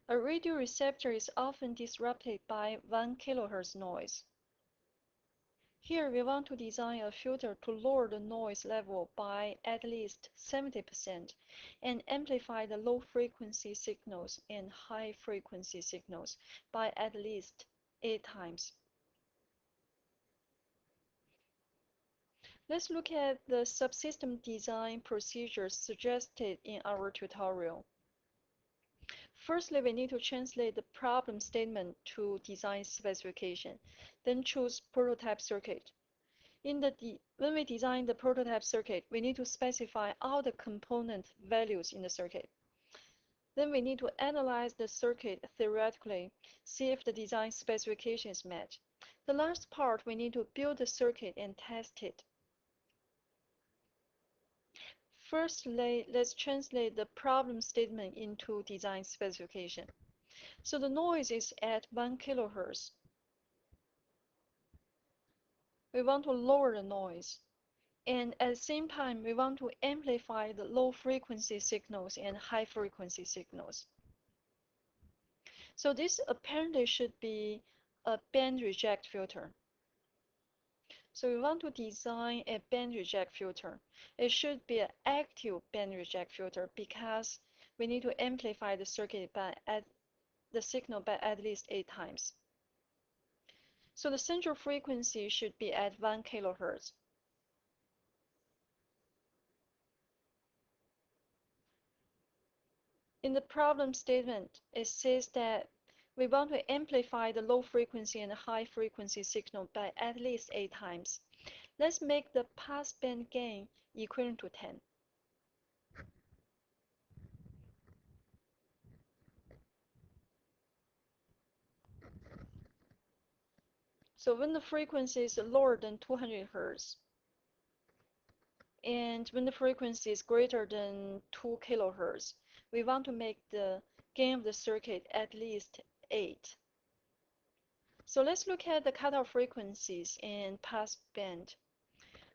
A radio receptor is often disrupted by 1 kHz noise. Here we want to design a filter to lower the noise level by at least 70% and amplify the low frequency signals and high frequency signals by at least 8 times. Let's look at the subsystem design procedures suggested in our tutorial. Firstly, we need to translate the problem statement to design specification, then choose prototype circuit. When we design the prototype circuit, we need to specify all the component values in the circuit. Then we need to analyze the circuit theoretically, see if the design specification is met. The last part, we need to build the circuit and test it. Firstly, let's translate the problem statement into design specification. So the noise is at 1 kHz. We want to lower the noise. And at the same time, we want to amplify the low frequency signals and high frequency signals. So this apparently should be a band reject filter. So we want to design a band reject filter. It should be an active band reject filter because we need to amplify the circuit the signal by at least 8 times. So the central frequency should be at 1 kHz. In the problem statement, it says that we want to amplify the low frequency and high frequency signal by at least 8 times. Let's make the passband gain equivalent to 10. So when the frequency is lower than 200 Hz, and when the frequency is greater than 2 kHz, we want to make the gain of the circuit at least 8. So let's look at the cutoff frequencies and passband.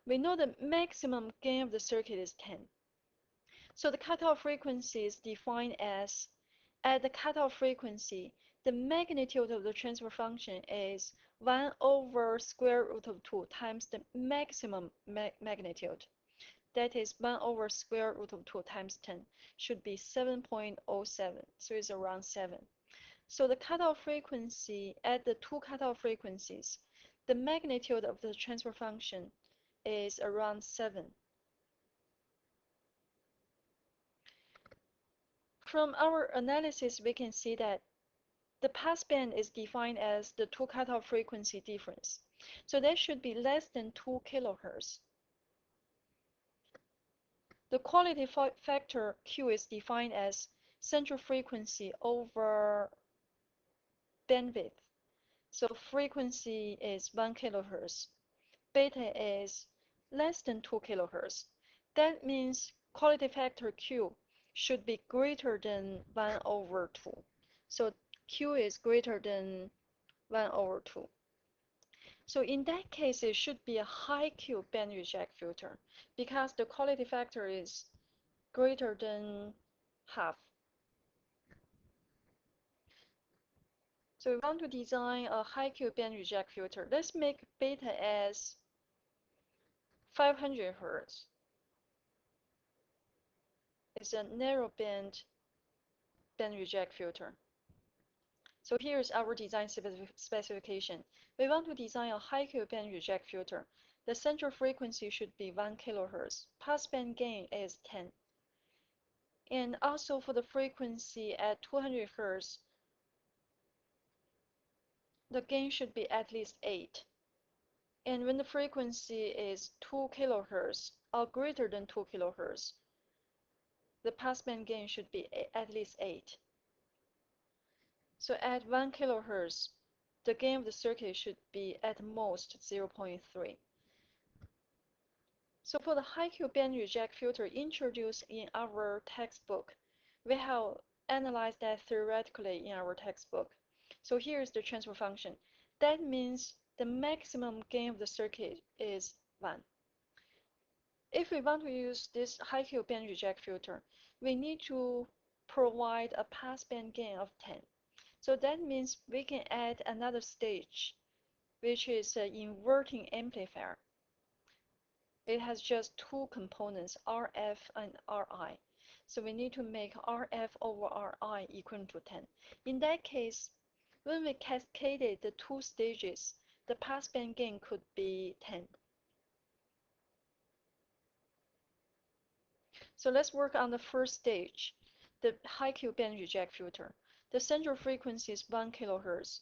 We know the maximum gain of the circuit is 10. So the cutoff frequency is defined as, at the cutoff frequency, the magnitude of the transfer function is 1 over square root of 2 times the maximum magnitude. That is 1 over square root of 2 times 10 should be 7.07, so it's around 7. So the cutoff frequency at the two cutoff frequencies, the magnitude of the transfer function is around 7. From our analysis, we can see that the passband is defined as the two cutoff frequency difference. So that should be less than 2 kHz. The quality factor Q is defined as central frequency over bandwidth. So frequency is 1 kHz. Beta is less than 2 kHz. That means quality factor Q should be greater than 1 over 2. So Q is greater than 1 over 2. So in that case, it should be a high Q band reject filter because the quality factor is greater than half. So we want to design a high Q band reject filter. Let's make beta as 500 Hz. It's a narrow band reject filter. So here's our design specification. We want to design a high Q band reject filter. The central frequency should be 1 kHz. Passband gain is 10. And also for the frequency at 200 Hz, the gain should be at least 8. And when the frequency is 2 kHz or greater than 2 kHz, the passband gain should be at least 8. So at 1 kHz, the gain of the circuit should be at most 0.3. So for the high Q band reject filter introduced in our textbook, we have analyzed that theoretically in our textbook. So here is the transfer function. That means the maximum gain of the circuit is 1. If we want to use this high Q band reject filter, we need to provide a passband gain of 10. So that means we can add another stage, which is an inverting amplifier. It has just two components, RF and RI. So we need to make RF over RI equal to 10. In that case, when we cascaded the two stages, the passband gain could be 10. So let's work on the first stage, the high Q band reject filter. The central frequency is 1 kHz.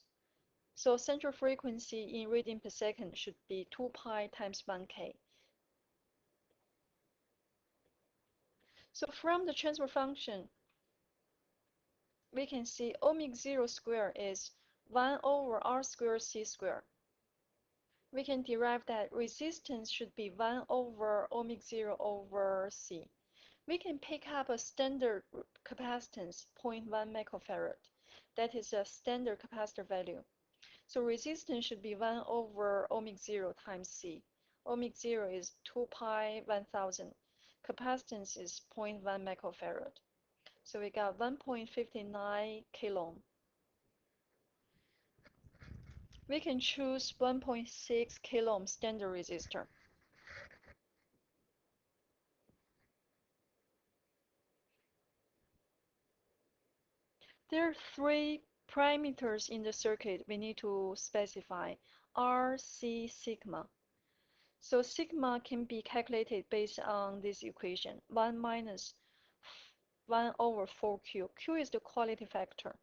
So central frequency in radian per second should be 2 pi times 1k. So from the transfer function, we can see ohmic 0 square is 1 over r squared c squared. We can derive that resistance should be 1 over ohmic 0 over c. We can pick up a standard capacitance, 0.1 microfarad. That is a standard capacitor value. So resistance should be 1 over ohmic 0 times c. Ohmic 0 is 2 pi 1000. Capacitance is 0.1 microfarad. So we got 1.59 kilo ohm. We can choose 1.6 kilo ohm standard resistor. There are three parameters in the circuit we need to specify: R, C, sigma. So sigma can be calculated based on this equation, 1 minus 1 over 4Q. Q is the quality factor.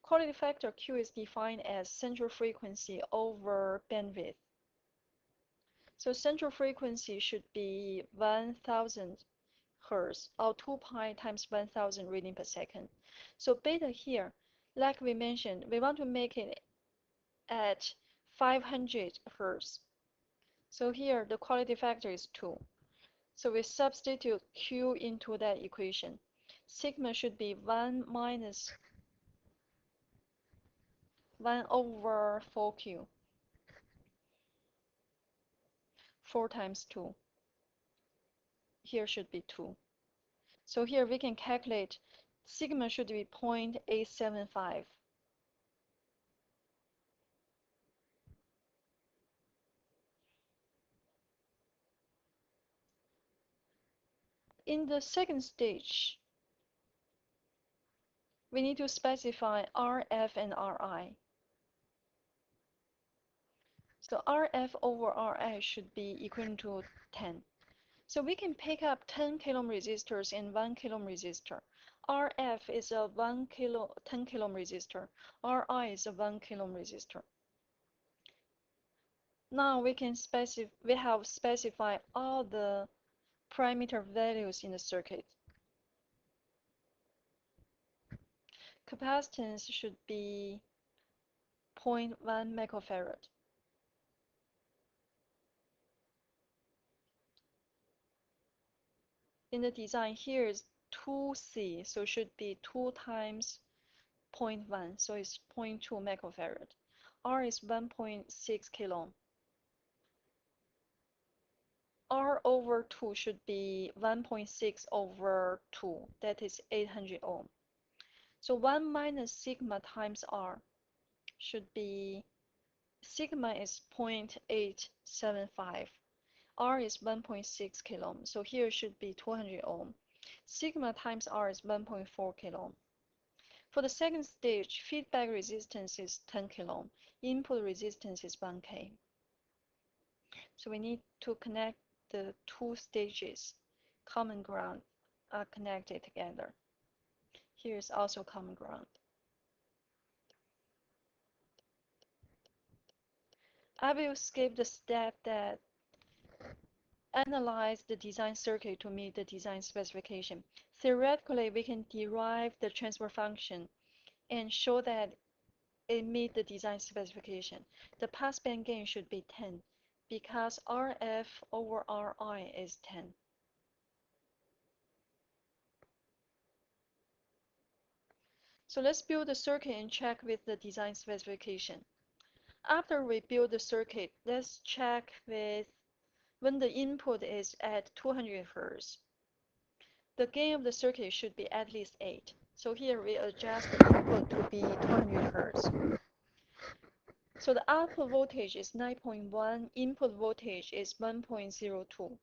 Quality factor Q is defined as central frequency over bandwidth. So central frequency should be 1000 Hertz, or 2 pi times 1000 radian per second. So beta here, like we mentioned, we want to make it at 500 Hertz. So here the quality factor is 2. So we substitute Q into that equation. Sigma should be 1 minus 1 over 4Q. 4 times 2. Here should be 2. So here we can calculate sigma should be 0.875. In the second stage, we need to specify RF and RI. So RF over RI should be equal to 10. So we can pick up 10 kilo ohm resistors and 1 kilo ohm resistor. RF is a 10 kilo ohm resistor. RI is a 1 kilo ohm resistor. Now we have specified all the parameter values in the circuit. Capacitance should be 0.1 microfarad. In the design here is 2C, so it should be 2 times 0.1, so it's 0.2 microfarad. R is 1.6 kilo ohm. R over 2 should be 1.6 over 2, that is 800 ohm. So 1 minus sigma times R should be, sigma is 0.875. R is 1.6 kilo ohm, so here should be 200 ohm. Sigma times R is 1.4 kilo ohm. For the second stage, feedback resistance is 10 kilo ohm. Input resistance is 1K. So we need to connect the two stages. Common ground are connected together. Here is also common ground. I will skip the step that analyze the design circuit to meet the design specification. Theoretically, we can derive the transfer function and show that it meets the design specification. The passband gain should be 10 because RF over RI is 10. So let's build the circuit and check with the design specification. After we build the circuit, let's check with when the input is at 200 Hz. the gain of the circuit should be at least 8. So here we adjust the input to be 200 Hz. So the output voltage is 9.1, input voltage is 1.02.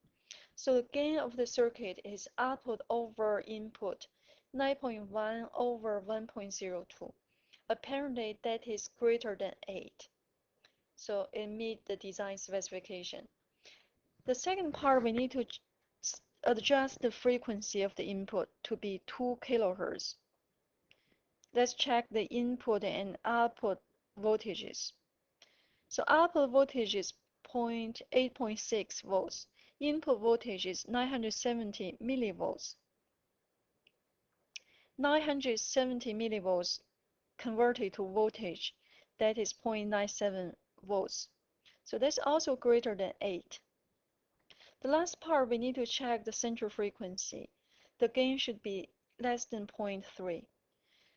So the gain of the circuit is output over input, 9.1 over 1.02. Apparently that is greater than 8. So it meets the design specification. The second part, we need to adjust the frequency of the input to be 2 kHz. Let's check the input and output voltages. So output voltage is 8.6 volts. Input voltage is 970 millivolts. 970 millivolts converted to voltage, that is 0.97 volts. So that's also greater than 8. The last part, we need to check the central frequency. The gain should be less than 0.3.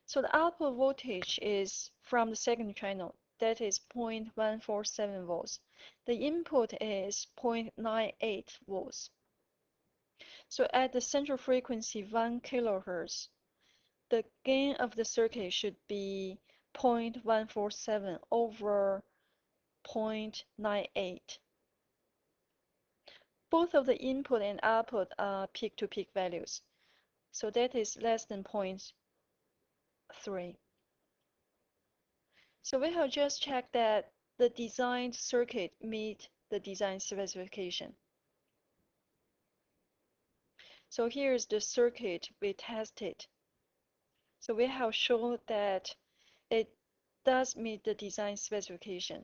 So the output voltage is from the second channel, that is 0.147 volts. The input is 0.98 volts. So at the central frequency 1 kHz, the gain of the circuit should be 0.147 over 0.98. Both of the input and output are peak-to-peak values, so that is less than 0.3. So we have just checked that the designed circuit meet the design specification. So here is the circuit we tested. So we have shown that it does meet the design specification.